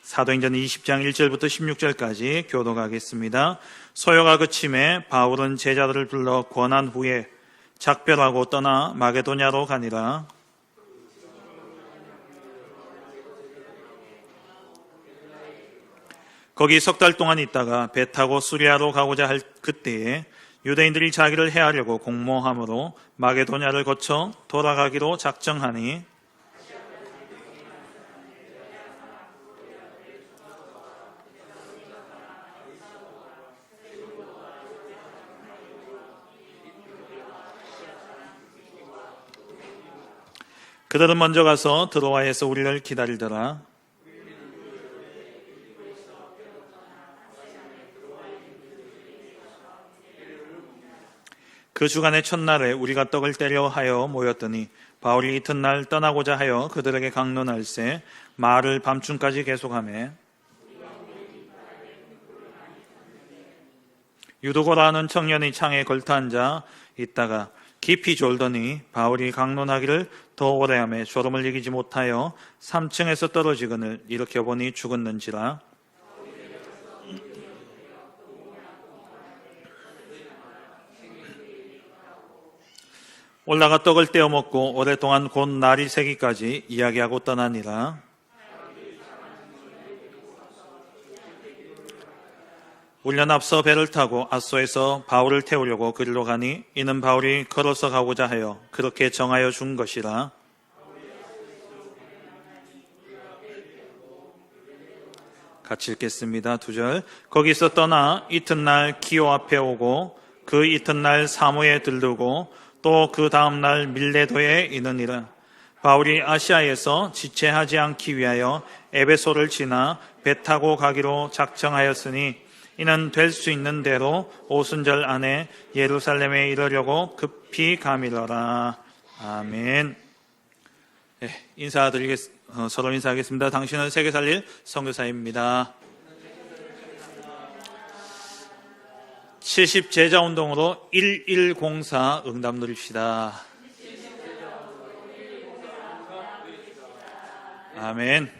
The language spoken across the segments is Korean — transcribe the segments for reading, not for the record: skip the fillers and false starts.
사도행전 20장 1절부터 16절까지 교독하겠습니다. 소요가 그침에 바울은 제자들을 불러 권한 후에 작별하고 떠나 마게도냐로 가니라. 거기 석 달 동안 있다가 배 타고 수리아로 가고자 할 그때에 유대인들이 자기를 해하려고 공모함으로 마게도냐를 거쳐 돌아가기로 작정하니 그들은 먼저 가서 드로아에서 우리를 기다리더라. 그 주간의 첫날에 우리가 떡을 떼려 하여 모였더니 바울이 이튿날 떠나고자 하여 그들에게 강론할세 말을 밤중까지 계속하매 유도고라 하는 청년이 창에 걸터앉아 있다가 깊이 졸더니 바울이 강론하기를 더 오래 하며 졸음을 이기지 못하여 3층에서 떨어지거늘 일으켜보니 죽었는지라. 올라가 떡을 떼어 먹고 오랫동안 곧 날이 새기까지 이야기하고 떠나니라. 우리는 앞서 배를 타고 아소에서 바울을 태우려고 그리로 가니 이는 바울이 걸어서 가고자 하여 그렇게 정하여 준 것이라. 같이 읽겠습니다. 2절. 거기서 떠나 이튿날 기오 앞에 오고 그 이튿날 사모에 들르고 또 그 다음날 밀레도에 이르니라. 바울이 아시아에서 지체하지 않기 위하여 에베소를 지나 배 타고 가기로 작정하였으니 이는 될 수 있는 대로 오순절 안에 예루살렘에 이르려고 급히 가밀어라. 아멘. 서로 인사하겠습니다. 당신은 세계 살릴 선교사입니다. 70 제자운동으로 1104 응답 누립시다. 아멘.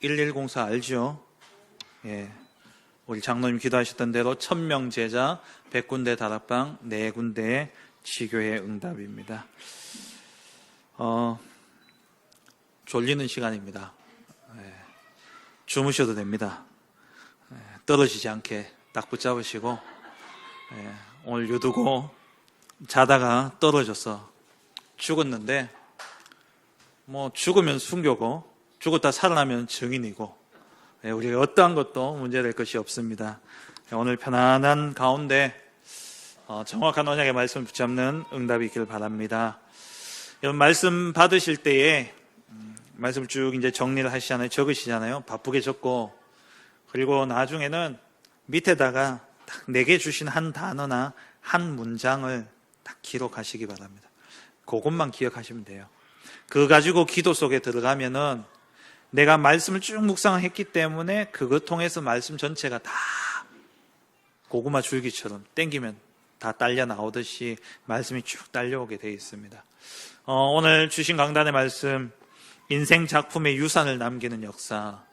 1104 알죠? 예. 우리 장로님 기도하셨던 대로 1000명 제자 100군데 다락방 4군데의 지교의 응답입니다. 졸리는 시간입니다. 주무셔도 됩니다. 떨어지지 않게 딱 붙잡으시고 오늘 유두고 자다가 떨어져서 죽었는데 뭐 죽으면 순교고 죽었다 살아나면 증인이고 우리가 어떠한 것도 문제될 것이 없습니다. 오늘 편안한 가운데 정확한 언약의 말씀을 붙잡는 응답이 있기를 바랍니다. 여러분 말씀 받으실 때에 말씀을 쭉 이제 정리를 하시잖아요. 적으시잖아요. 바쁘게 적고 그리고 나중에는 밑에다가 딱 내게 주신 한 단어나 한 문장을 딱 기록하시기 바랍니다. 그것만 기억하시면 돼요. 그거 가지고 기도 속에 들어가면은 내가 말씀을 쭉 묵상했기 때문에 그것 통해서 말씀 전체가 다 고구마 줄기처럼 땡기면 다 딸려 나오듯이 말씀이 쭉 딸려오게 되어 있습니다. 오늘 주신 강단의 말씀, 인생 작품의 유산을 남기는 역사.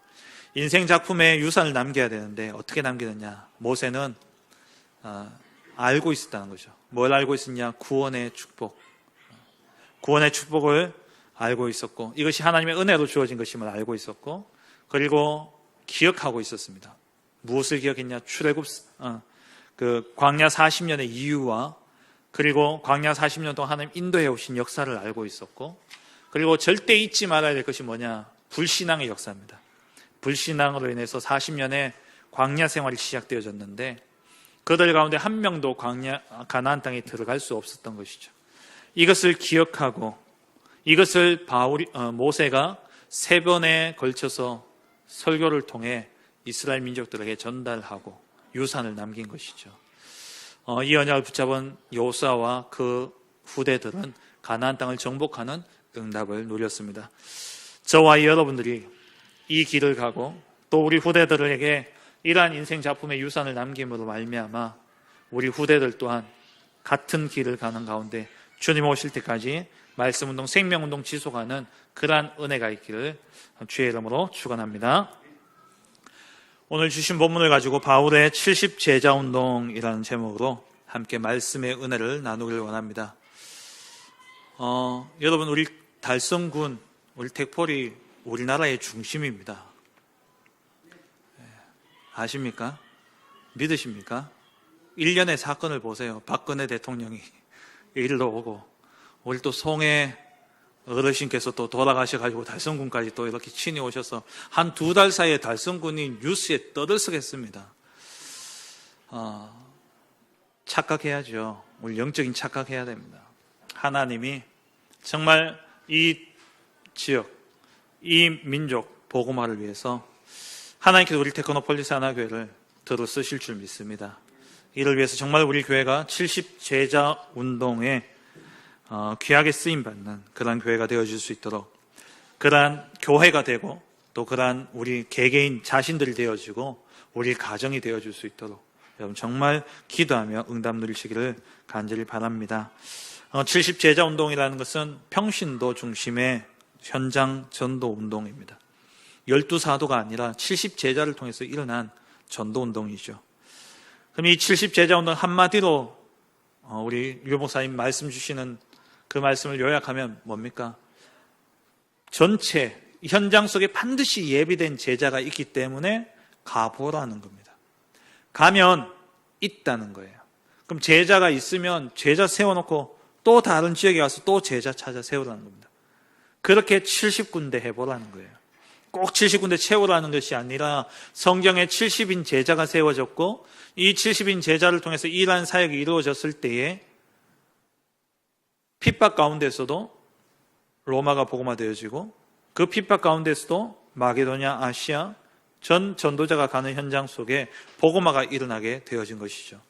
인생 작품의 유산을 남겨야 되는데 어떻게 남기느냐? 모세는 알고 있었다는 거죠. 뭘 알고 있었냐? 구원의 축복. 구원의 축복을 알고 있었고 이것이 하나님의 은혜로 주어진 것임을 알고 있었고 그리고 기억하고 있었습니다. 무엇을 기억했냐? 출애굽 그 광야 40년의 이유와 그리고 광야 40년 동안 하나님 인도해 오신 역사를 알고 있었고 그리고 절대 잊지 말아야 될 것이 뭐냐? 불신앙의 역사입니다. 불신앙으로 인해서 40년의 광야 생활이 시작되어졌는데 그들 가운데 한 명도 가나안 땅에 들어갈 수 없었던 것이죠. 이것을 기억하고 이것을 모세가 3번에 걸쳐서 설교를 통해 이스라엘 민족들에게 전달하고 유산을 남긴 것이죠. 이 언약을 붙잡은 여호수아와 그 후대들은 가나안 땅을 정복하는 응답을 누렸습니다. 저와 여러분들이 이 길을 가고 또 우리 후대들에게 이러한 인생 작품의 유산을 남김으로 말미암아 우리 후대들 또한 같은 길을 가는 가운데 주님 오실 때까지 말씀운동, 생명운동 지속하는 그러한 은혜가 있기를 주의 이름으로 축원합니다. 오늘 주신 본문을 가지고 바울의 70제자운동이라는 제목으로 함께 말씀의 은혜를 나누기를 원합니다. 여러분, 우리 달성군, 우리 택폴이 우리나라의 중심입니다. 아십니까? 믿으십니까? 1년의 사건을 보세요. 박근혜 대통령이 일로 오고, 우리 또 송해 어르신께서 또 돌아가셔가지고 달성군까지 또 이렇게 친히 오셔서 한 2달 사이에 달성군이 뉴스에 떠들썩했습니다. 착각해야죠. 우리 영적인 착각해야 됩니다. 하나님이 정말 이 지역, 이 민족 복음화를 위해서 하나님께서 우리 테크노폴리스 하나교회를 들어 쓰실 줄 믿습니다. 이를 위해서 정말 우리 교회가 70제자 운동에 귀하게 쓰임받는 그러한 교회가 되어질 수 있도록, 그러한 교회가 되고 또 그러한 우리 개개인 자신들이 되어지고 우리 가정이 되어질 수 있도록 여러분 정말 기도하며 응답 누리시기를 간절히 바랍니다. 70제자 운동이라는 것은 평신도 중심의 현장 전도 운동입니다. 12사도가 아니라 70제자를 통해서 일어난 전도 운동이죠. 그럼 이 70제자 운동 한마디로 우리 유 목사님 말씀 주시는 그 말씀을 요약하면 뭡니까? 전체 현장 속에 반드시 예비된 제자가 있기 때문에 가보라는 겁니다. 가면 있다는 거예요. 그럼 제자가 있으면 제자 세워놓고 또 다른 지역에 가서 또 제자 찾아 세우라는 겁니다. 그렇게 70군데 해보라는 거예요. 꼭 70군데 채우라는 것이 아니라 성경에 70인 제자가 세워졌고 이 70인 제자를 통해서 이러한 사역이 이루어졌을 때에 핍박 가운데서도 로마가 복음화되어지고 그 핍박 가운데서도 마게도냐, 아시아 전 전도자가 가는 현장 속에 복음화가 일어나게 되어진 것이죠.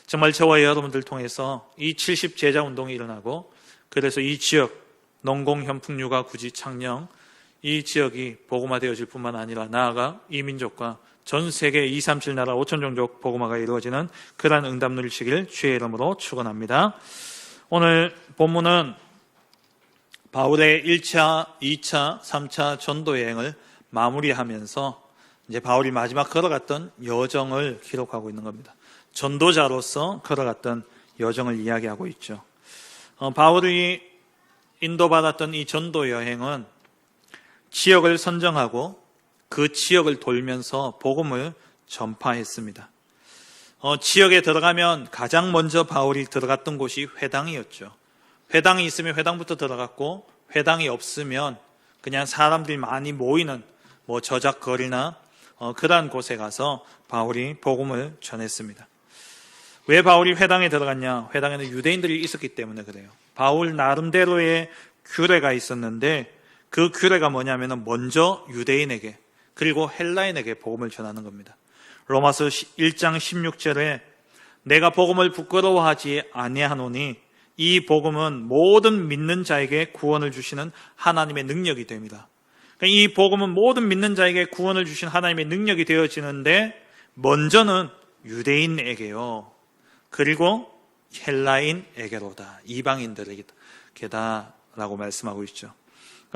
정말 저와 여러분들 통해서 이 70제자 운동이 일어나고 그래서 이 지역 농공, 현풍, 육아, 구지, 창녕 이 지역이 복음화되어질 뿐만 아니라 나아가 이 민족과 전 세계 237 나라 5천 종족 복음화가 이루어지는 그러한 응답 누리시길 주의 이름으로 축원합니다. 오늘 본문은 바울의 1차, 2차, 3차 전도 여행을 마무리하면서 이제 바울이 마지막 걸어갔던 여정을 기록하고 있는 겁니다. 전도자로서 걸어갔던 여정을 이야기하고 있죠. 바울이 인도받았던 이 전도 여행은 지역을 선정하고 그 지역을 돌면서 복음을 전파했습니다. 지역에 들어가면 가장 먼저 바울이 들어갔던 곳이 회당이었죠. 회당이 있으면 회당부터 들어갔고 회당이 없으면 그냥 사람들이 많이 모이는 저작거리나 그러한 곳에 가서 바울이 복음을 전했습니다. 왜 바울이 회당에 들어갔냐? 회당에는 유대인들이 있었기 때문에 그래요. 바울 나름대로의 규례가 있었는데 그 규례가 뭐냐면 먼저 유대인에게 그리고 헬라인에게 복음을 전하는 겁니다. 로마서 1장 16절에 내가 복음을 부끄러워하지 아니하노니 이 복음은 모든 믿는 자에게 구원을 주시는 하나님의 능력이 됩니다. 그러니까 이 복음은 모든 믿는 자에게 구원을 주신 하나님의 능력이 되어지는데 먼저는 유대인에게요. 그리고 헬라인에게로다. 이방인들에게다 라고 말씀하고 있죠.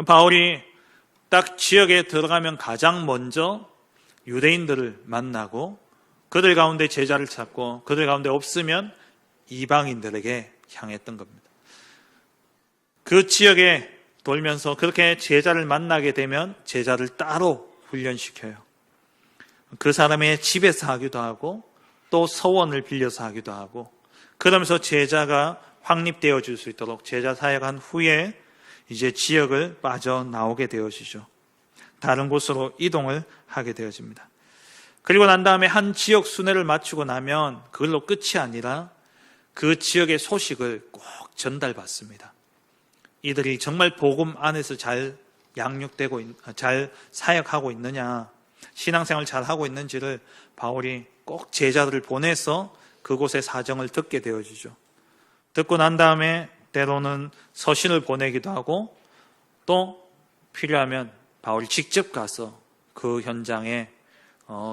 바울이 딱 지역에 들어가면 가장 먼저 유대인들을 만나고 그들 가운데 제자를 찾고 그들 가운데 없으면 이방인들에게 향했던 겁니다. 그 지역에 돌면서 그렇게 제자를 만나게 되면 제자를 따로 훈련시켜요. 그 사람의 집에서 하기도 하고 또 서원을 빌려서 하기도 하고 그러면서 제자가 확립되어 줄 수 있도록 제자 사역한 후에 이제 지역을 빠져나오게 되어지죠. 다른 곳으로 이동을 하게 되어집니다. 그리고 난 다음에 한 지역 순회를 마치고 나면 그걸로 끝이 아니라 그 지역의 소식을 꼭 전달받습니다. 이들이 정말 복음 안에서 잘 양육되고 잘 사역하고 있느냐, 신앙생활 잘 하고 있는지를 바울이 꼭 제자들을 보내서 그곳의 사정을 듣게 되어지죠. 듣고 난 다음에 때로는 서신을 보내기도 하고 또 필요하면 바울이 직접 가서 그 현장에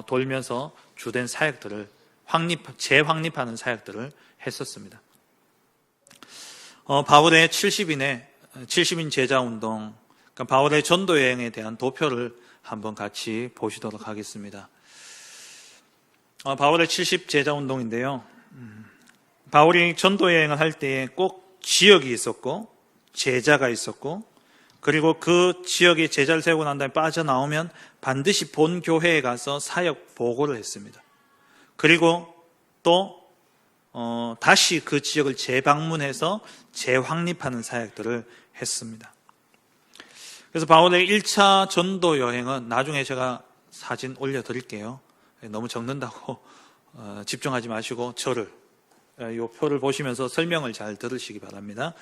돌면서 주된 사역들을 재확립하는 사역들을 했었습니다. 바울의 70인 제자 운동, 그러니까 바울의 전도 여행에 대한 도표를 한번 같이 보시도록 하겠습니다. 바울의 70 제자 운동인데요. 바울이 전도 여행을 할 때에 꼭 지역이 있었고 제자가 있었고, 그리고 그 지역에 제자를 세우고 난 다음에 빠져나오면 반드시 본 교회에 가서 사역 보고를 했습니다. 그리고 또 다시 그 지역을 재방문해서 재확립하는 사역들을 했습니다. 그래서 바울의 1차 전도 여행은 나중에 제가 사진 올려드릴게요. 너무 적는다고 집중하지 마시고 이 표를 보시면서 설명을 잘 들으시기 바랍니다.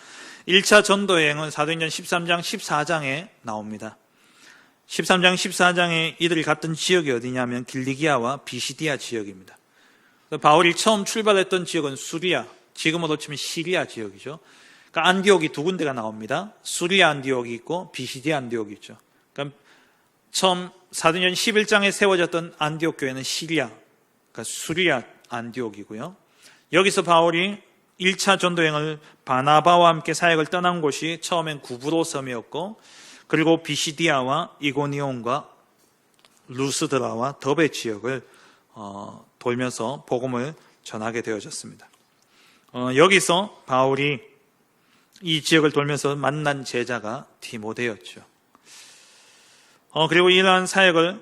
1차 전도 여행은 사도행전 13장, 14장에 나옵니다. 13장, 14장에 이들이 갔던 지역이 어디냐면 길리기아와 비시디아 지역입니다. 바울이 처음 출발했던 지역은 수리아, 지금으로 치면 시리아 지역이죠. 그러니까 안디옥이 두 군데가 나옵니다. 수리아 안디옥이 있고 비시디아 안디옥이 있죠. 그러니까 처음 사도행전 11장에 세워졌던 안디옥 교회는 시리아, 그러니까 수리아 안디옥이고요. 여기서 바울이 1차 전도행을 바나바와 함께 사역을 떠난 곳이 처음엔 구브로 섬이었고, 그리고 비시디아와 이고니온과 루스드라와 더베 지역을 돌면서 복음을 전하게 되어졌습니다. 여기서 바울이 이 지역을 돌면서 만난 제자가 디모데였죠. 그리고 이러한 사역을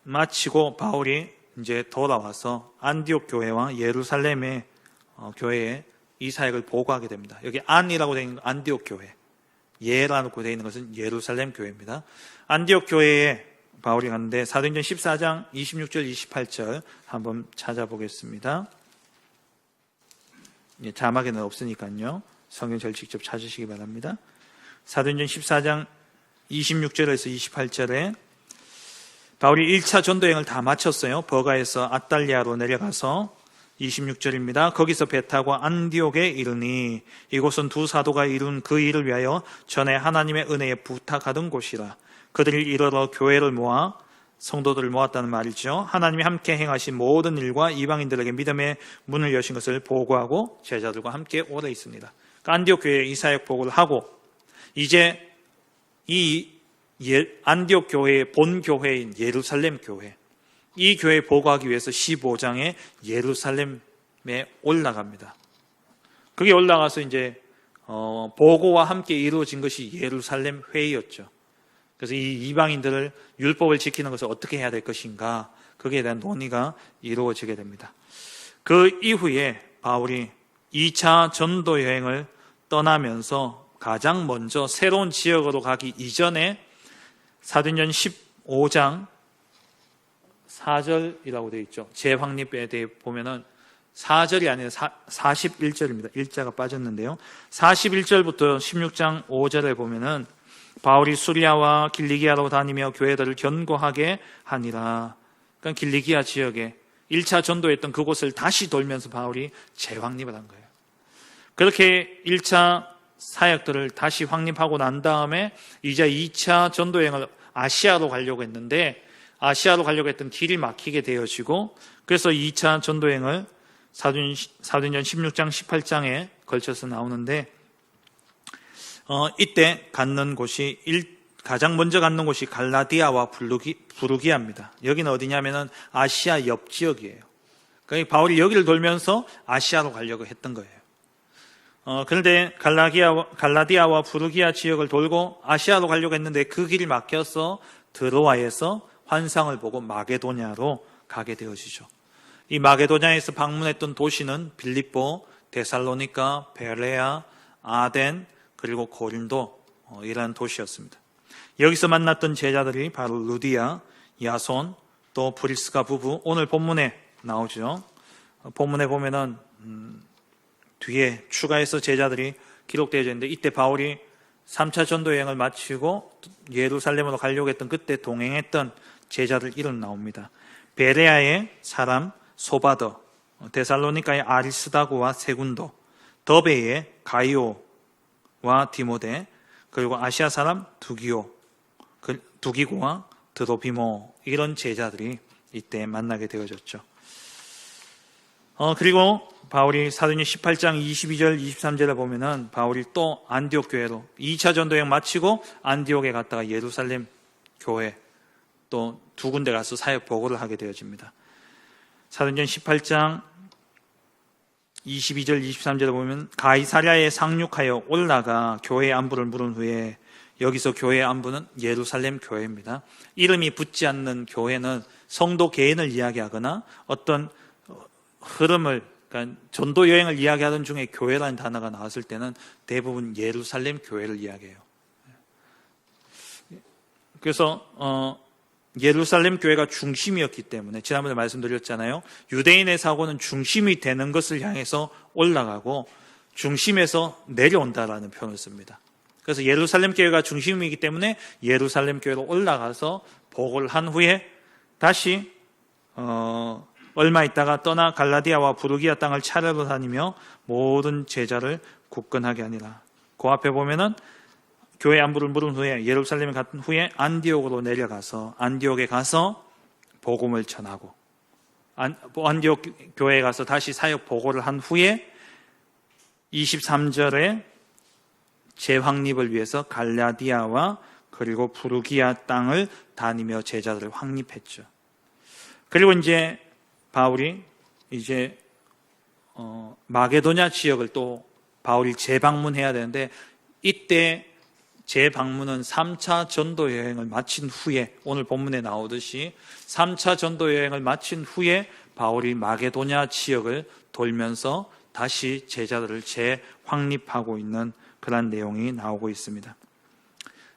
마치고 바울이 이제 돌아와서 안디옥 교회와 예루살렘의 교회에 이 사역을 보고하게 됩니다. 여기 안이라고 되어 있는 건 안디옥 교회, 예라고 되어 있는 것은 예루살렘 교회입니다. 안디옥 교회에 바울이 갔는데 사도행전 14장 26절 28절 한번 찾아보겠습니다. 자막에는 없으니까요. 성경절 직접 찾으시기 바랍니다. 사도행전 14장 26절에서 28절에 바울이 1차 전도여행을 다 마쳤어요. 버가에서 아달리아로 내려가서 26절입니다. 거기서 배 타고 안디옥에 이르니 이곳은 두 사도가 이룬 그 일을 위하여 전에 하나님의 은혜에 부탁하던 곳이라. 그들이 이르러 교회를 모아 성도들을 모았다는 말이죠. 하나님이 함께 행하신 모든 일과 이방인들에게 믿음의 문을 여신 것을 보고하고 제자들과 함께 오래 있습니다. 그러니까 안디옥 교회에 이 사역 보고를 하고 이제 이 안디옥 교회의 본 교회인 예루살렘 교회, 이 교회에 보고하기 위해서 15장에 예루살렘에 올라갑니다. 그게 올라가서 이제 보고와 함께 이루어진 것이 예루살렘 회의였죠. 그래서 이 이방인들을 율법을 지키는 것을 어떻게 해야 될 것인가, 거기에 대한 논의가 이루어지게 됩니다. 그 이후에 바울이 2차 전도 여행을 떠나면서 가장 먼저 새로운 지역으로 가기 이전에 사도행전 15장 4절이라고 되어 있죠. 재확립에 대해 보면은 4절이 아니라 41절입니다. 일자가 빠졌는데요. 41절부터 16장 5절에 보면은 바울이 수리아와 길리기아로 다니며 교회들을 견고하게 하니라. 그러니까 길리기아 지역에 1차 전도했던 그곳을 다시 돌면서 바울이 재확립을 한 거예요. 그렇게 1차 사역들을 다시 확립하고 난 다음에 이제 2차 전도여행을 아시아로 가려고 했는데 아시아로 가려고 했던 길이 막히게 되어지고, 그래서 2차 전도여행을 사도행전 16장 18장에 걸쳐서 나오는데 이때 갖는 곳이 가장 먼저 갖는 곳이 갈라디아와 부르기아입니다. 여기는 어디냐면은 아시아 옆 지역이에요. 그러니까 바울이 여기를 돌면서 아시아로 가려고 했던 거예요. 그런데 갈라디아와 부르기아 지역을 돌고 아시아로 가려고 했는데 그 길이 막혀서 드로아에서 환상을 보고 마게도냐로 가게 되어지죠. 이 마게도냐에서 방문했던 도시는 빌립보, 데살로니가, 베레아, 아덴, 그리고 고린도 이라는 도시였습니다. 여기서 만났던 제자들이 바로 루디아, 야손, 또 브리스가 부부, 오늘 본문에 나오죠. 본문에 보면은 뒤에 추가해서 제자들이 기록되어져 있는데 이때 바울이 3차 전도 여행을 마치고 예루살렘으로 가려고 했던 그때 동행했던 제자들 이름 나옵니다. 베레아의 사람 소바더, 데살로니가의 아리스다고와 세군도, 더베의 가이오와 디모데, 그리고 아시아 사람 두기고와 드로비모, 이런 제자들이 이때 만나게 되어졌죠. 그리고 바울이 사도행전 18장 22절 23절에 보면은 바울이 또 안디옥 교회로 2차 전도여행 마치고 안디옥에 갔다가 예루살렘 교회 또 두 군데 가서 사역 보고를 하게 되어집니다. 사도행전 18장 22절 23절에 보면 가이사랴에 상륙하여 올라가 교회 안부를 물은 후에, 여기서 교회 안부는 예루살렘 교회입니다. 이름이 붙지 않는 교회는 성도 개인을 이야기하거나 어떤 흐름을, 그러니까 전도 여행을 이야기하던 중에 교회라는 단어가 나왔을 때는 대부분 예루살렘 교회를 이야기해요. 그래서 예루살렘 교회가 중심이었기 때문에, 지난번에 말씀드렸잖아요. 유대인의 사고는 중심이 되는 것을 향해서 올라가고 중심에서 내려온다라는 표현을 씁니다. 그래서 예루살렘 교회가 중심이기 때문에 예루살렘 교회로 올라가서 복을 한 후에 다시 얼마 있다가 떠나 갈라디아와 부르기아 땅을 차례로 다니며 모든 제자를 굳건하게 하니라. 그 앞에 보면은 교회 안부를 물은 후에 예루살렘에 간 후에 안디옥으로 내려가서 안디옥에 가서 복음을 전하고, 안디옥 교회에 가서 다시 사역 보고를 한 후에 23절에 재확립을 위해서 갈라디아와 그리고 부르기아 땅을 다니며 제자들을 확립했죠. 그리고 이제 바울이 이제 마게도냐 지역을 또 바울이 재방문해야 되는데, 이때 재방문은 3차 전도 여행을 마친 후에, 오늘 본문에 나오듯이 3차 전도 여행을 마친 후에 바울이 마게도냐 지역을 돌면서 다시 제자들을 재확립하고 있는 그런 내용이 나오고 있습니다.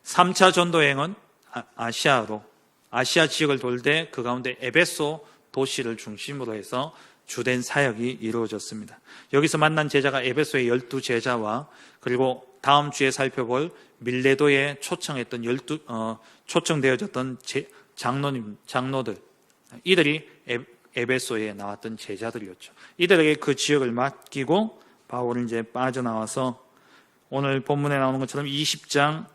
3차 전도 여행은 아시아 지역을 돌 때 그 가운데 에베소 도시를 중심으로 해서 주된 사역이 이루어졌습니다. 여기서 만난 제자가 에베소의 12제자와 그리고 다음 주에 살펴볼 밀레도에 초청되어졌던 장로들, 이들이 에베소에 나왔던 제자들이었죠. 이들에게 그 지역을 맡기고 바울은 이제 빠져나와서 오늘 본문에 나오는 것처럼 20장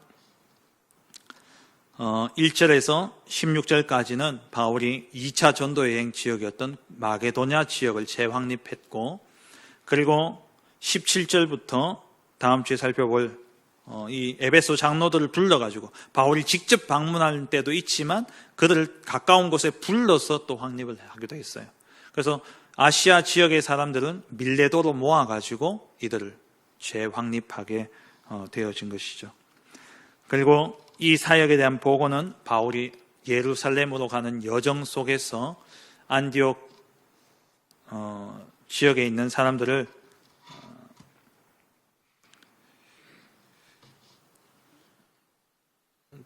1절에서 16절까지는 바울이 2차 전도 여행 지역이었던 마게도냐 지역을 재확립했고, 그리고 17절부터 다음 주에 살펴볼 이 에베소 장로들을 불러가지고, 바울이 직접 방문할 때도 있지만 그들을 가까운 곳에 불러서 또 확립을 하기도 했어요. 그래서 아시아 지역의 사람들은 밀레도로 모아가지고 이들을 재확립하게 되어진 것이죠. 그리고 이 사역에 대한 보고는 바울이 예루살렘으로 가는 여정 속에서 안디옥 지역에 있는 사람들을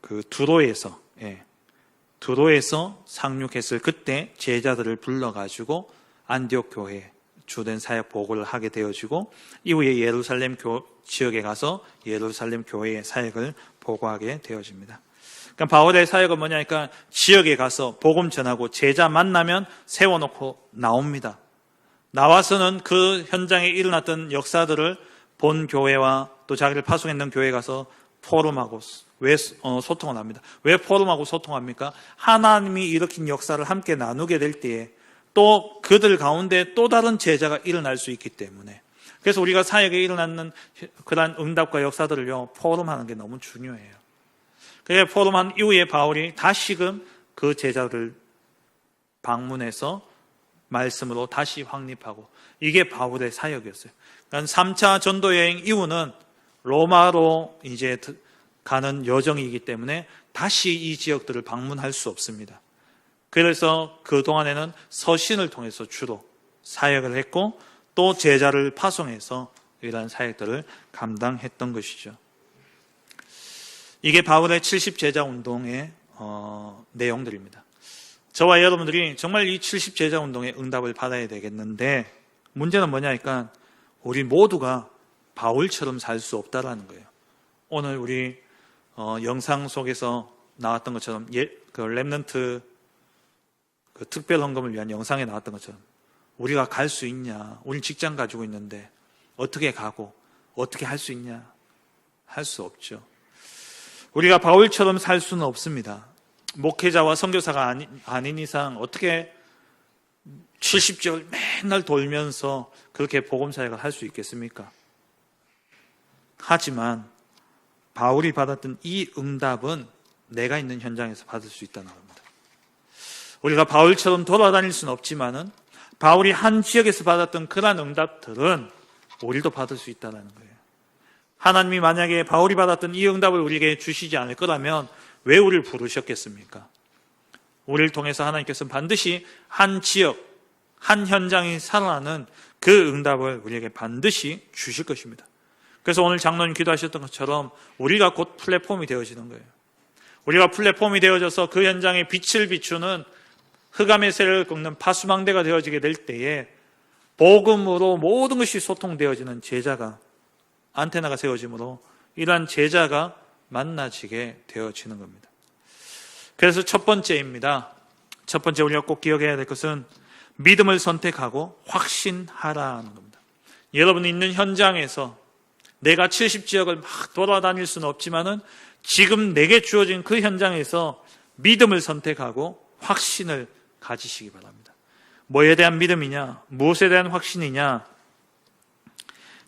그 두로에서 상륙했을 그때 제자들을 불러가지고 안디옥 교회에 주된 사역 보고를 하게 되어지고, 이후에 예루살렘 지역에 가서 예루살렘 교회의 사역을 보고하게 되어집니다. 그러니까 바울의 사역은 뭐냐니까 지역에 가서 복음 전하고 제자 만나면 세워놓고 나옵니다. 나와서는 그 현장에 일어났던 역사들을 본 교회와 또 자기를 파송했는 교회에 가서 포럼하고 소통을 합니다. 왜 포럼하고 소통합니까? 하나님이 일으킨 역사를 함께 나누게 될 때에 또 그들 가운데 또 다른 제자가 일어날 수 있기 때문에, 그래서 우리가 사역에 일어나는 그러한 응답과 역사들을요, 포럼하는 게 너무 중요해요. 그래서 포럼한 이후에 바울이 다시금 그 제자들을 방문해서 말씀으로 다시 확립하고, 이게 바울의 사역이었어요. 그러니까 3차 전도 여행 이후는 로마로 이제 가는 여정이기 때문에 다시 이 지역들을 방문할 수 없습니다. 그래서 그동안에는 서신을 통해서 주로 사역을 했고, 또 제자를 파송해서 이러한 사역들을 감당했던 것이죠. 이게 바울의 70제자 운동의 내용들입니다. 저와 여러분들이 정말 이 70제자 운동의 응답을 받아야 되겠는데, 문제는 뭐냐니까 우리 모두가 바울처럼 살 수 없다라는 거예요. 오늘 우리 영상 속에서 나왔던 것처럼 그 렘넌트 그 특별 헌금을 위한 영상에 나왔던 것처럼 우리가 갈 수 있냐? 우리 직장 가지고 있는데 어떻게 가고 어떻게 할 수 있냐? 할 수 없죠. 우리가 바울처럼 살 수는 없습니다. 목회자와 선교사가 아닌 이상 어떻게 70지역을 맨날 돌면서 그렇게 복음 사역을 할 수 있겠습니까? 하지만 바울이 받았던 이 응답은 내가 있는 현장에서 받을 수 있다는 겁니다. 우리가 바울처럼 돌아다닐 수는 없지만은 바울이 한 지역에서 받았던 그러한 응답들은 우리도 받을 수 있다는 거예요. 하나님이 만약에 바울이 받았던 이 응답을 우리에게 주시지 않을 거라면 왜 우리를 부르셨겠습니까? 우리를 통해서 하나님께서는 반드시 한 지역, 한 현장이 살아나는 그 응답을 우리에게 반드시 주실 것입니다. 그래서 오늘 장로님 기도하셨던 것처럼 우리가 곧 플랫폼이 되어지는 거예요. 우리가 플랫폼이 되어져서 그 현장에 빛을 비추는 흑암의 세를 꺾는 파수망대가 되어지게 될 때에 복음으로 모든 것이 소통되어지는 제자가, 안테나가 세워지므로 이러한 제자가 만나지게 되어지는 겁니다. 그래서 첫 번째입니다. 첫 번째 우리가 꼭 기억해야 될 것은 믿음을 선택하고 확신하라는 겁니다. 여러분이 있는 현장에서 내가 70지역을 막 돌아다닐 수는 없지만은 지금 내게 주어진 그 현장에서 믿음을 선택하고 확신을 가지시기 바랍니다. 뭐에 대한 믿음이냐? 무엇에 대한 확신이냐?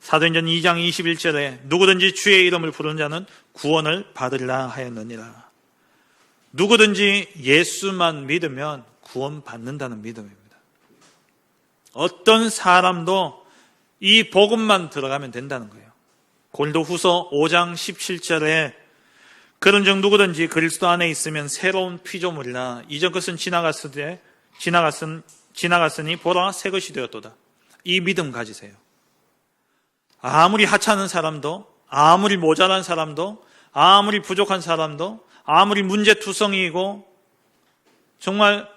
사도행전 2장 21절에 누구든지 주의 이름을 부르는 자는 구원을 받으리라 하였느니라. 누구든지 예수만 믿으면 구원받는다는 믿음입니다. 어떤 사람도 이 복음만 들어가면 된다는 거예요. 고린도후서 5장 17절에 그런즉 누구든지 그리스도 안에 있으면 새로운 피조물이라 이전 것은 지나갔으니 보라 새 것이 되었도다. 이 믿음 가지세요. 아무리 하찮은 사람도, 아무리 모자란 사람도, 아무리 부족한 사람도, 아무리 문제투성이이고 정말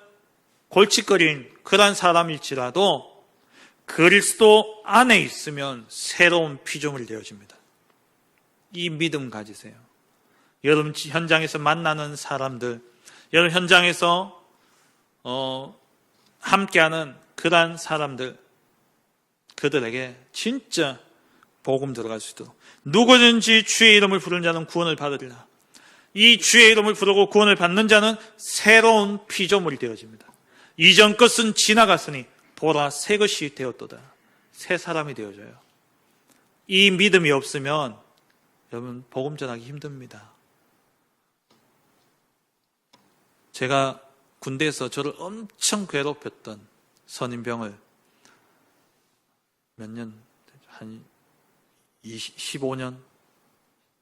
골칫거린 그런 사람일지라도 그리스도 안에 있으면 새로운 피조물이 되어집니다. 이 믿음 가지세요. 여러분 현장에서 만나는 사람들, 여러분 현장에서 함께하는 그러한 사람들, 그들에게 진짜 복음 들어갈 수 있도록 누구든지 주의 이름을 부르는 자는 구원을 받으리라. 이 주의 이름을 부르고 구원을 받는 자는 새로운 피조물이 되어집니다. 이전 것은 지나갔으니 보라 새 것이 되었도다. 새 사람이 되어져요. 이 믿음이 없으면 여러분 복음 전하기 힘듭니다. 제가 군대에서 저를 엄청 괴롭혔던 선임병을 몇 년, 한 15년,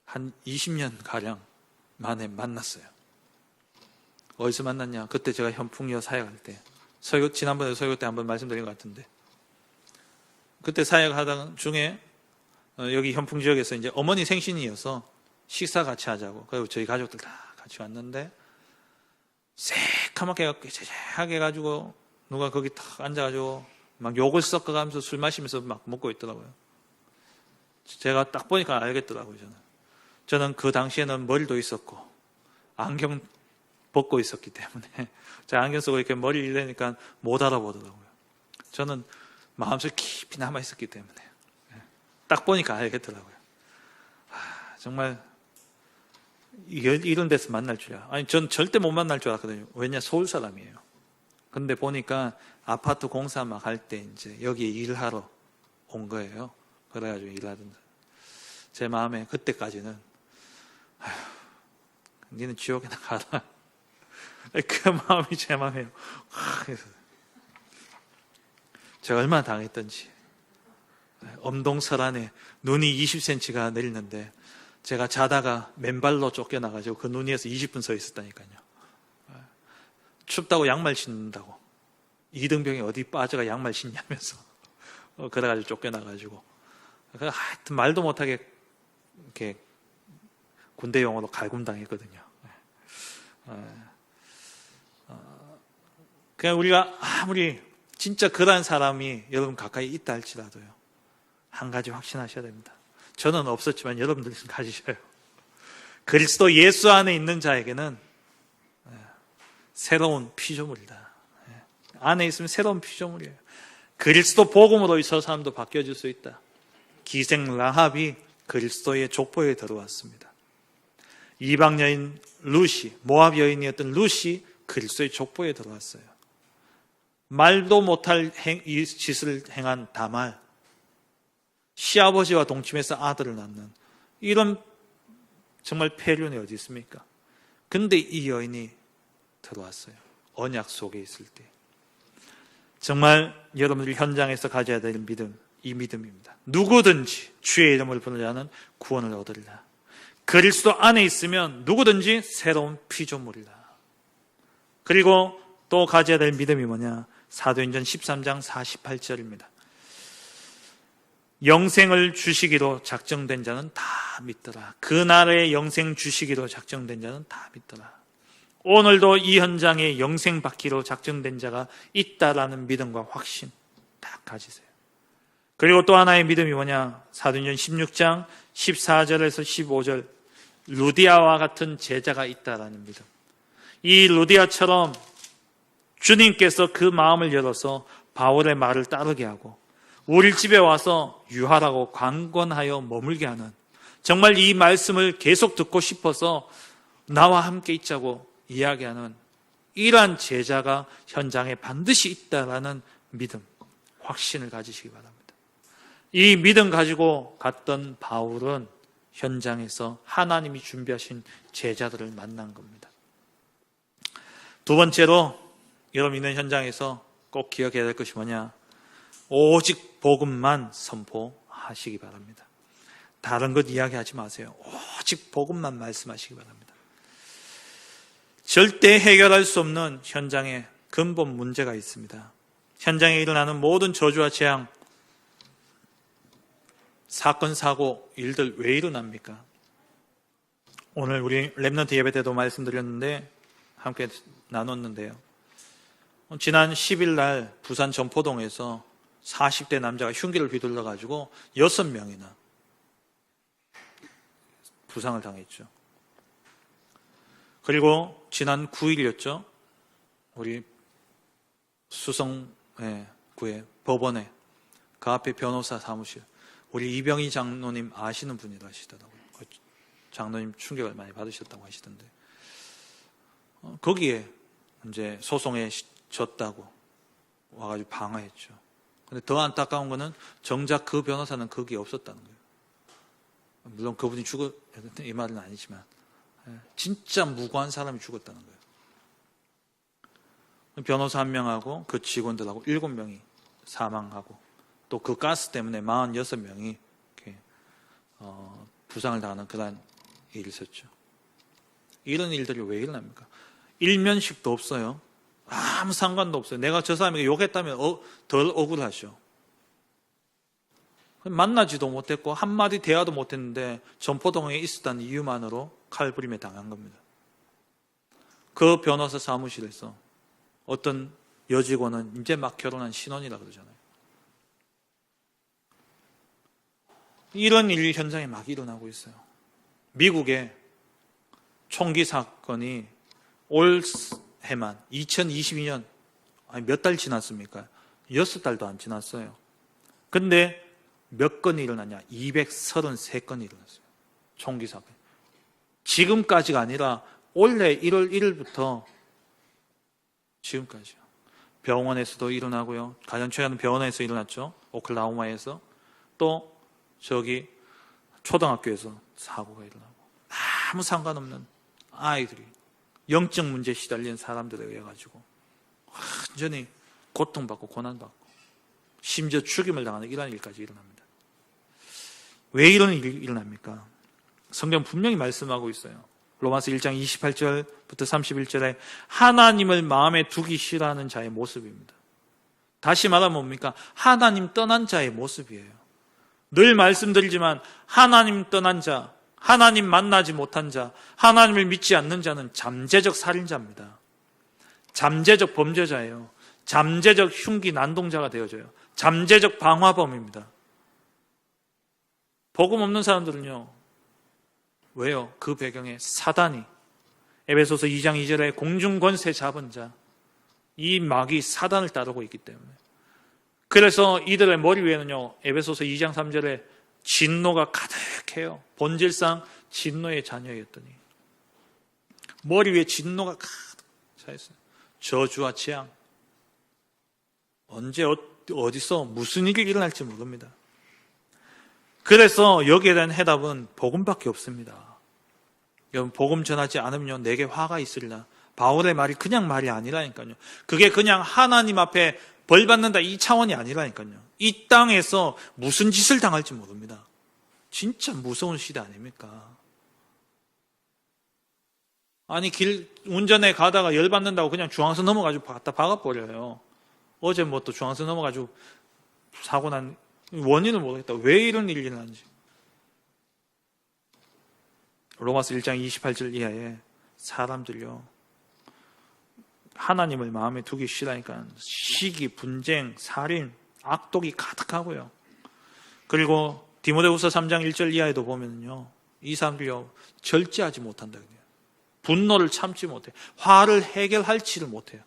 한 20년 가량 만에 만났어요. 어디서 만났냐? 그때 제가 현풍여 사역할 때, 지난번에 설교 때 한번 말씀드린 것 같은데, 그때 사역하던 중에 여기 현풍 지역에서 이제 어머니 생신이어서 식사 같이 하자고, 그리고 저희 가족들 다 같이 왔는데 새카맣게 제재하게 해가지고 누가 거기 탁 앉아가지고 막 욕을 섞어가면서 술 마시면서 막 먹고 있더라고요. 제가 딱 보니까 알겠더라고요. 저는 그 당시에는 머리도 있었고 안경 벗고 있었기 때문에 제가 안경 쓰고 이렇게 머리 이래니까 못 알아보더라고요. 저는 마음속에 깊이 남아있었기 때문에 딱 보니까 알겠더라고요. 정말 이런 데서 만날 줄이야. 아니 전 절대 못 만날 줄 알았거든요. 왜냐 서울 사람이에요. 근데 보니까 아파트 공사 막 할 때 이제 여기 일하러 온 거예요. 그래가지고 일하던데 제 마음에 그때까지는 니는 지옥에나 가라. 그 마음이 제 마음이에요. 그래서 제가 얼마나 당했던지. 엄동설안에 눈이 20cm가 내리는데 제가 자다가 맨발로 쫓겨나가지고 그 눈 위에서 20분 서 있었다니까요. 춥다고 양말 신는다고. 이등병이 어디 빠져가 양말 신냐면서 그래가지고 쫓겨나가지고 하여튼 말도 못하게 이렇게 군대 용어로 갈굼당했거든요. 그냥 우리가 아무리 진짜 그러한 사람이 여러분 가까이 있다 할지라도요, 한 가지 확신하셔야 됩니다. 저는 없었지만 여러분들은 가지셔요. 그리스도 예수 안에 있는 자에게는 새로운 피조물이다. 안에 있으면 새로운 피조물이에요. 그리스도 복음으로 저 사람도 바뀌어질 수 있다. 기생 라합이 그리스도의 족보에 들어왔습니다. 이방 여인 루시, 모압 여인이었던 루시 그리스도의 족보에 들어왔어요. 말도 못할 이 짓을 행한 다말, 시아버지와 동침해서 아들을 낳는 이런 정말 폐륜이 어디 있습니까? 근데 이 여인이 들어왔어요. 언약 속에 있을 때. 정말 여러분들이 현장에서 가져야 될 믿음, 이 믿음입니다. 누구든지 주의 이름을 부르는 자는 구원을 얻으리라. 그리스도 안에 있으면 누구든지 새로운 피조물이라. 그리고 또 가져야 될 믿음이 뭐냐? 사도행전 13장 48절입니다. 영생을 주시기로 작정된 자는 다 믿더라. 그날의 영생 주시기로 작정된 자는 다 믿더라. 오늘도 이 현장에 영생 받기로 작정된 자가 있다라는 믿음과 확신 딱 가지세요. 그리고 또 하나의 믿음이 뭐냐? 사도행전 16장 14절에서 15절, 루디아와 같은 제자가 있다라는 믿음. 이 루디아처럼 주님께서 그 마음을 열어서 바울의 말을 따르게 하고 우리 집에 와서 유하라고 강권하여 머물게 하는, 정말 이 말씀을 계속 듣고 싶어서 나와 함께 있자고 이야기하는 이러한 제자가 현장에 반드시 있다라는 믿음, 확신을 가지시기 바랍니다. 이 믿음 가지고 갔던 바울은 현장에서 하나님이 준비하신 제자들을 만난 겁니다. 두 번째로 여러분 있는 현장에서 꼭 기억해야 될 것이 뭐냐? 오직 복음만 선포하시기 바랍니다. 다른 것 이야기하지 마세요. 오직 복음만 말씀하시기 바랍니다. 절대 해결할 수 없는 현장에 근본 문제가 있습니다. 현장에 일어나는 모든 저주와 재앙, 사건, 사고, 일들 왜 일어납니까? 오늘 우리 랩넌트 예배 때도 말씀드렸는데 함께 나눴는데요. 지난 10일 날 부산 전포동에서 40대 남자가 흉기를 휘둘러 가지고 6명이나 부상을 당했죠. 그리고 지난 9일이었죠. 우리 수성구의 법원에 그 앞에 변호사 사무실, 우리 이병희 장로님 아시는 분이라 하시더라고요. 장로님 충격을 많이 받으셨다고 하시던데, 거기에 이제 소송에 졌다고 와가지고 방어했죠. 근데 더 안타까운 거는 정작 그 변호사는 거기에 없었다는 거예요. 물론 그분이 이 말은 아니지만 진짜 무고한 사람이 죽었다는 거예요. 변호사 1명하고 그 직원들하고 7명이 사망하고 또 그 가스 때문에 46명이 이렇게 부상을 당하는 그런 일이 있었죠. 이런 일들이 왜 일어납니까? 일면식도 없어요. 아무 상관도 없어요. 내가 저 사람에게 욕했다면 덜 억울하죠. 만나지도 못했고 한마디 대화도 못했는데 전포동에 있었다는 이유만으로 칼부림에 당한 겁니다. 그 변호사 사무실에서 어떤 여직원은 이제 막 결혼한 신혼이라 그러잖아요. 이런 일이 현장에 막 일어나고 있어요. 미국의 총기 사건이 올해만 2022년 몇 달 지났습니까? 6달도 안 지났어요. 근데 몇 건이 일어났냐? 233건이 일어났어요. 총기 사건. 지금까지가 아니라 올해 1월 1일부터 지금까지요. 병원에서도 일어나고요. 가장 최근에 병원에서 일어났죠. 오클라호마에서. 또 저기 초등학교에서 사고가 일어나고, 아무 상관없는 아이들이 영적 문제에 시달린 사람들에 의해 가지고 완전히 고통받고 고난받고 심지어 죽임을 당하는 이런 일까지 일어납니다. 왜 이런 일이 일어납니까? 성경 분명히 말씀하고 있어요. 로마서 1장 28절부터 31절에 하나님을 마음에 두기 싫어하는 자의 모습입니다. 다시 말하면 뭡니까? 하나님 떠난 자의 모습이에요. 늘 말씀드리지만 하나님 떠난 자, 하나님 만나지 못한 자, 하나님을 믿지 않는 자는 잠재적 살인자입니다. 잠재적 범죄자예요. 잠재적 흉기 난동자가 되어져요. 잠재적 방화범입니다. 복음 없는 사람들은요, 왜요? 그 배경에 사단이, 에베소서 2장 2절에 공중권세 잡은 자, 이 마귀 사단을 따르고 있기 때문에. 그래서 이들의 머리 위에는요, 에베소서 2장 3절에 진노가 가득해요. 본질상 진노의 자녀였더니 머리 위에 진노가 가득 차있어요. 저주와 재앙. 언제 어디서 무슨 일이 일어날지 모릅니다. 그래서 여기에 대한 해답은 복음밖에 없습니다. 여러분, 복음 전하지 않으면요, 내게 화가 있으리라. 바울의 말이 그냥 말이 아니라니까요. 그게 그냥 하나님 앞에 벌 받는다 이 차원이 아니라니까요. 이 땅에서 무슨 짓을 당할지 모릅니다. 진짜 무서운 시대 아닙니까? 아니 길 운전해 가다가 열받는다고 그냥 중앙선 넘어가지고 갖다 박아버려요. 어제 뭐 또 중앙선 넘어가지고 사고 난 원인을 모르겠다. 왜 이런 일이 일어난지. 로마서 1장 28절 이하에 사람들요 하나님을 마음에 두기 싫으니까 시기, 분쟁, 살인, 악독이 가득하고요. 그리고 디모데후서 3장 1절 이하에도 보면요 이 사람들요 절제하지 못한다. 분노를 참지 못해요. 화를 해결할지를 못해요.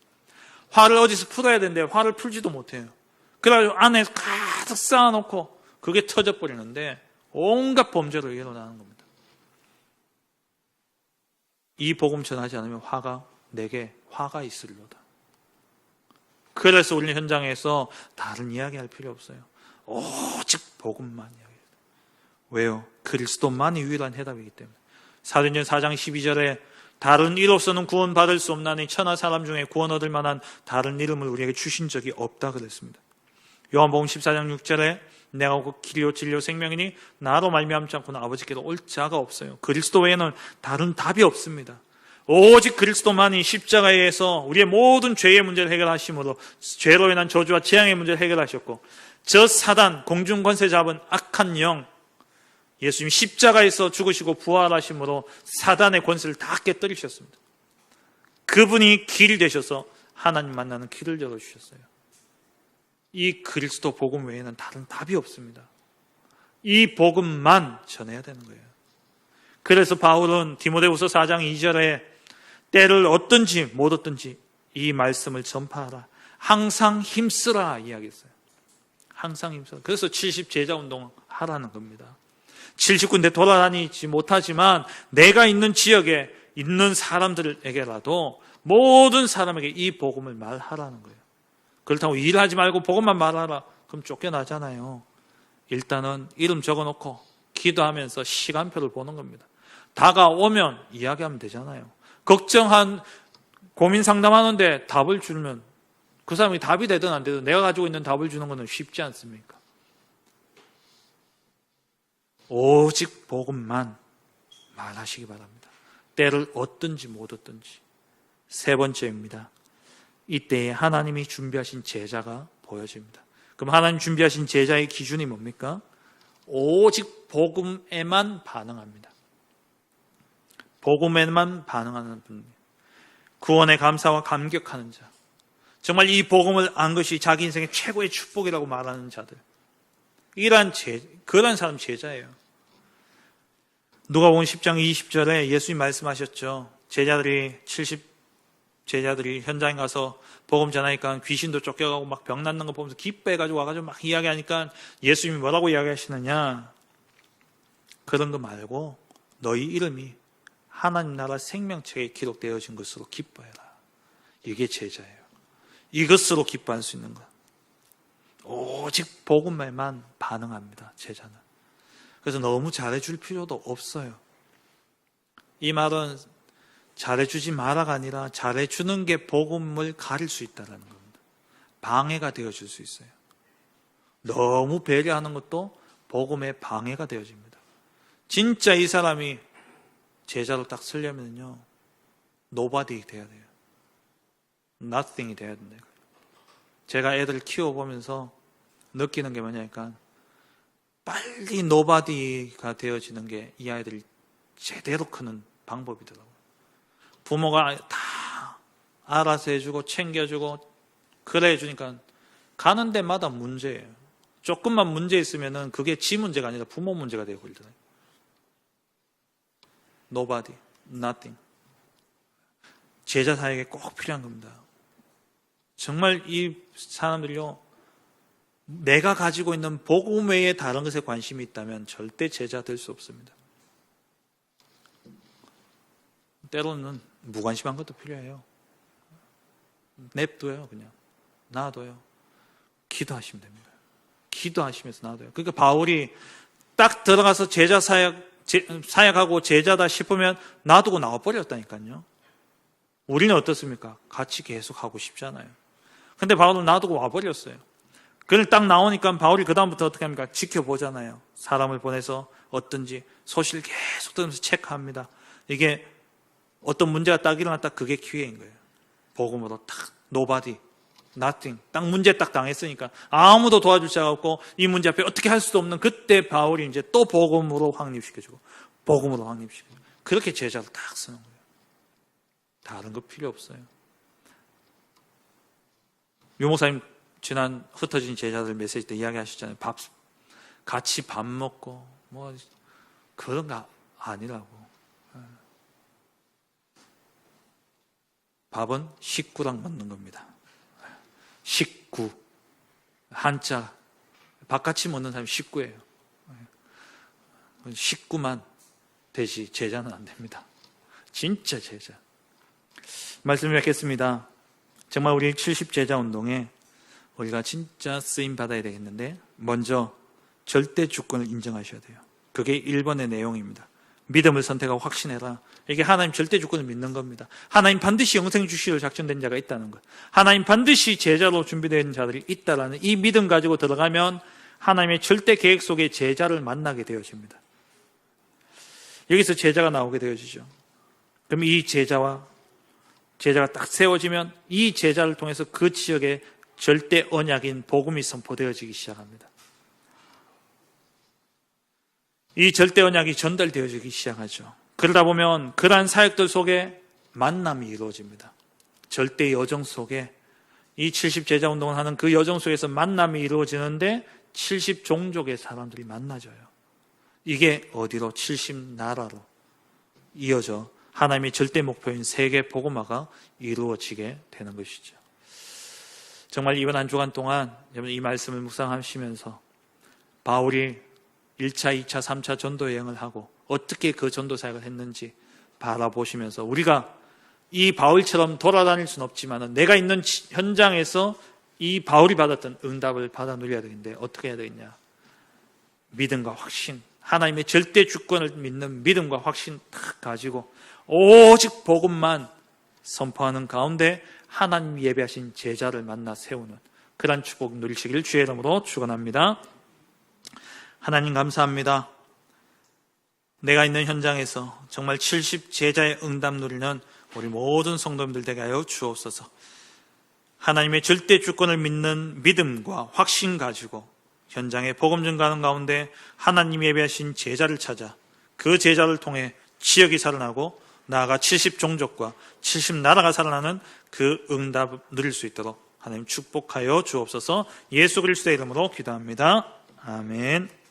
화를 어디서 풀어야 되는데 화를 풀지도 못해요. 그래가지고 안에 가득 쌓아놓고 그게 터져버리는데 온갖 범죄로 일어나는 겁니다. 이 복음 전하지 않으면 내게 화가 있으리로다. 그래서 우리는 현장에서 다른 이야기할 필요 없어요. 오직 복음만 이야기해요. 왜요? 그리스도만이 유일한 해답이기 때문에. 사도행전 4장 12절에 다른 이로서는 구원받을 수 없나니 천하 사람 중에 구원 얻을 만한 다른 이름을 우리에게 주신 적이 없다 그랬습니다. 요한복음 14장 6절에 내가 곧 길이요 진리요 생명이니 나로 말미암지 않고는 아버지께로 올 자가 없어요. 그리스도 외에는 다른 답이 없습니다. 오직 그리스도만이 십자가에서 우리의 모든 죄의 문제를 해결하심으로 죄로 인한 저주와 재앙의 문제를 해결하셨고 저 사단 공중권세 잡은 악한 영 예수님 십자가에서 죽으시고 부활하심으로 사단의 권세를 다 깨뜨리셨습니다. 그분이 길 되셔서 하나님 만나는 길을 열어주셨어요. 이 그리스도 복음 외에는 다른 답이 없습니다. 이 복음만 전해야 되는 거예요. 그래서 바울은 디모데후서 4장 2절에 때를 얻든지 못 얻든지 이 말씀을 전파하라. 항상 힘쓰라 이야기했어요. 항상 힘쓰라. 그래서 70 제자 운동 하라는 겁니다. 70군데 돌아다니지 못하지만 내가 있는 지역에 있는 사람들에게라도 모든 사람에게 이 복음을 말하라는 거예요. 그렇다고 일하지 말고 복음만 말하라. 그럼 쫓겨나잖아요. 일단은 이름 적어놓고 기도하면서 시간표를 보는 겁니다. 다가오면 이야기하면 되잖아요. 걱정한 고민 상담하는데 답을 주면 그 사람이 답이 되든 안 되든 내가 가지고 있는 답을 주는 것은 쉽지 않습니까? 오직 복음만 말하시기 바랍니다. 때를 얻든지 못 얻든지. 세 번째입니다. 이때에 하나님이 준비하신 제자가 보여집니다. 그럼 하나님 준비하신 제자의 기준이 뭡니까? 오직 복음에만 반응합니다. 복음에만 반응하는 분, 구원의 감사와 감격하는 자, 정말 이 복음을 안 것이 자기 인생의 최고의 축복이라고 말하는 자들, 그런 사람 제자예요. 누가복음 10장 20절에 예수님 말씀하셨죠. 제자들이 현장에 가서 복음 전하니까 귀신도 쫓겨가고 막 병 낫는 거 보면서 기뻐해가지고 와가지고 막 이야기하니까 예수님이 뭐라고 이야기하시느냐? 그런 거 말고 너희 이름이 하나님 나라 생명책에 기록되어진 것으로 기뻐해라. 이게 제자예요. 이것으로 기뻐할 수 있는 것. 오직 복음에만 반응합니다. 제자는. 그래서 너무 잘해줄 필요도 없어요. 이 말은 잘해주지 마라가 아니라 잘해주는 게 복음을 가릴 수 있다는 겁니다. 방해가 되어줄 수 있어요. 너무 배려하는 것도 복음의 방해가 되어집니다. 진짜 이 사람이 제자로 딱 쓰려면요, nobody 돼야 돼요. nothing이 돼야 된다. 제가 애들 키워보면서 느끼는 게 뭐냐니까 빨리 nobody가 되어지는 게 이 아이들이 제대로 크는 방법이더라고요. 부모가 다 알아서 해주고 챙겨주고 그래 해주니까 가는 데마다 문제예요. 조금만 문제 있으면은 그게 지 문제가 아니라 부모 문제가 되어버리더라고요. Nobody, nothing. 제자 사역에 꼭 필요한 겁니다. 정말 이 사람들요, 내가 가지고 있는 복음 외에 다른 것에 관심이 있다면 절대 제자 될 수 없습니다. 때로는 무관심한 것도 필요해요. 냅둬요, 그냥. 놔둬요. 기도하시면 됩니다. 기도하시면서 놔둬요. 그러니까 바울이 딱 들어가서 제자 사역하고 제자다 싶으면 놔두고 나와버렸다니까요. 우리는 어떻습니까? 같이 계속 하고 싶잖아요. 근데 바울은 놔두고 와버렸어요. 그걸 딱 나오니까 바울이 그다음부터 어떻게 합니까? 지켜보잖아요. 사람을 보내서 어떤지 소식을 계속 들으면서 체크합니다. 이게 어떤 문제가 딱 일어났다, 그게 기회인 거예요. 복음으로 딱 nobody, nothing, 딱 문제 딱 당했으니까 아무도 도와줄 자가 없고 이 문제 앞에 어떻게 할 수도 없는 그때 바울이 이제 또 복음으로 확립시켜주고 복음으로 확립시켜주고 그렇게 제자를 딱 쓰는 거예요. 다른 거 필요 없어요. 유 목사님 지난 흩어진 제자들 메시지 때 이야기하셨잖아요. 같이 밥 먹고 뭐 그런 거 아니라고. 밥은 식구랑 먹는 겁니다. 식구, 한자, 밥 같이 먹는 사람이 식구예요. 식구만 되지 제자는 안 됩니다. 진짜 제자. 말씀 뵙겠습니다. 정말 우리 70제자 운동에 우리가 진짜 쓰임 받아야 되겠는데 먼저 절대 주권을 인정하셔야 돼요. 그게 1번의 내용입니다. 믿음을 선택하고 확신해라. 이게 하나님 절대 주권을 믿는 겁니다. 하나님 반드시 영생 주시를 작정된 자가 있다는 것. 하나님 반드시 제자로 준비된 자들이 있다라는 이 믿음 가지고 들어가면 하나님의 절대 계획 속에 제자를 만나게 되어집니다. 여기서 제자가 나오게 되어지죠. 그럼 이 제자가 딱 세워지면 이 제자를 통해서 그 지역에 절대 언약인 복음이 선포되어지기 시작합니다. 이 절대 언약이 전달되어지기 시작하죠. 그러다 보면 그러한 사역들 속에 만남이 이루어집니다. 절대 여정 속에 이 70제자 운동을 하는 그 여정 속에서 만남이 이루어지는데 70종족의 사람들이 만나져요. 이게 어디로? 70나라로 이어져 하나님의 절대 목표인 세계 복음화가 이루어지게 되는 것이죠. 정말 이번 한 주간 동안 여러분 이 말씀을 묵상하시면서 바울이 1차, 2차, 3차 전도 여행을 하고 어떻게 그 전도 사역을 했는지 바라보시면서 우리가 이 바울처럼 돌아다닐 수는 없지만 내가 있는 현장에서 이 바울이 받았던 응답을 받아 누려야 되는데 어떻게 해야 되겠냐? 믿음과 확신, 하나님의 절대 주권을 믿는 믿음과 확신 딱 가지고 오직 복음만 선포하는 가운데 하나님 예배하신 제자를 만나 세우는 그런 축복 누리시길 주의 이름으로 축원합니다. 하나님 감사합니다. 내가 있는 현장에서 정말 70제자의 응답 누리는 우리 모든 성도님들 되게 하여 주옵소서. 하나님의 절대 주권을 믿는 믿음과 확신 가지고 현장에 복음 전가하는 가운데 하나님 예배하신 제자를 찾아 그 제자를 통해 지역이 살아나고 나아가 70종족과 70나라가 살아나는 그 응답을 누릴 수 있도록 하나님 축복하여 주옵소서. 예수 그리스도의 이름으로 기도합니다. 아멘.